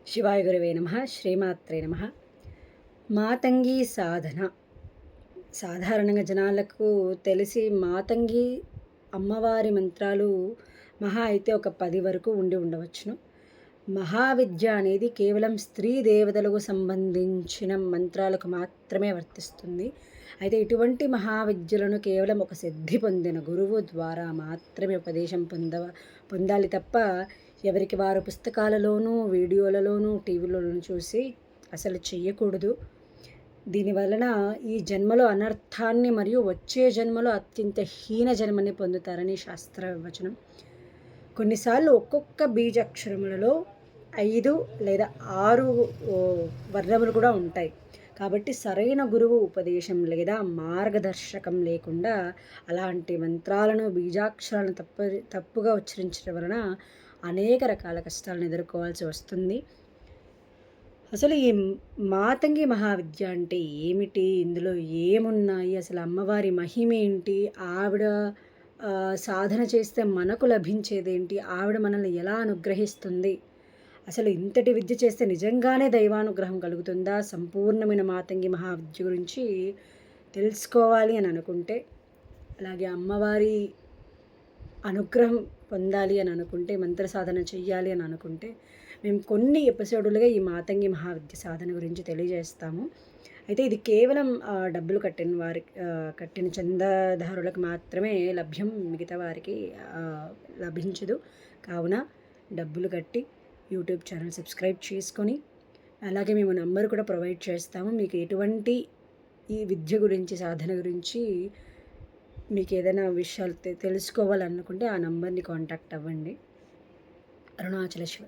శివాయ గురవే నమః. శ్రీమాత్రే నమః. మాతంగి సాధన సాధారణంగా జనాలకు తెలిసి మాతంగి అమ్మవారి మంత్రాలు మహా అయితే ఒక 10 వరకు ఉండి ఉండవచ్చును. మహావిద్య అనేది కేవలం స్త్రీ దేవతలకు సంబంధించిన మంత్రాలకు మాత్రమే వర్తిస్తుంది. అయితే ఇటువంటి మహావిద్యలను కేవలం ఒక సిద్ధి పొందిన గురువు ద్వారా మాత్రమే ఉపదేశం పొందాలి తప్ప ఎవరికి వారు పుస్తకాలలోనూ వీడియోలలోనూ టీవీలలోనూ చూసి అసలు చెయ్యకూడదు. దీనివలన ఈ జన్మలో అనర్థాన్ని మరియు వచ్చే జన్మలో అత్యంత హీన జన్మని పొందుతారని శాస్త్రవచనం. కొన్నిసార్లు ఒక్కొక్క బీజాక్షరములలో 5 లేదా 6 వర్ణములు కూడా ఉంటాయి. కాబట్టి సరైన గురువు ఉపదేశం లేదా మార్గదర్శకం లేకుండా అలాంటి మంత్రాలను బీజాక్షరాలను తప్పుగా ఉచ్చరించడం వలన అనేక రకాల కష్టాలను ఎదుర్కోవాల్సి వస్తుంది. అసలు ఈ మాతంగి మహావిద్య అంటే ఏమిటి? ఇందులో ఏమున్నాయి? అసలు అమ్మవారి మహిమేంటి? ఆవిడ సాధన చేస్తే మనకు లభించేదేంటి? ఆవిడ మనల్ని ఎలా అనుగ్రహిస్తుంది? అసలు ఇంతటి విద్య చేస్తే నిజంగానే దైవానుగ్రహం కలుగుతుందా? సంపూర్ణమైన మాతంగి మహావిద్య గురించి తెలుసుకోవాలి అని అనుకుంటే, అలాగే అమ్మవారి అనుగ్రహం పొందాలి అని అనుకుంటే, మంత్ర సాధన చెయ్యాలి అని అనుకుంటే, మేము కొన్ని ఎపిసోడులుగా ఈ మాతంగి మహావిద్య సాధన గురించి తెలియజేస్తాము. అయితే ఇది కేవలం డబ్బులు కట్టిన చందాదారులకు మాత్రమే లభ్యం, మిగతా వారికి లభించదు. కావున డబ్బులు కట్టి యూట్యూబ్ ఛానల్ సబ్స్క్రైబ్ చేసుకొని, అలాగే మేము నంబర్ కూడా ప్రొవైడ్ చేస్తాము. మీకు ఎటువంటి ఈ విద్య గురించి, సాధన గురించి మీకు ఏదైనా విషయాలు తెలుసుకోవాలనుకుంటే ఆ నంబర్ని కాంటాక్ట్ అవ్వండి. అరుణాచల శివ.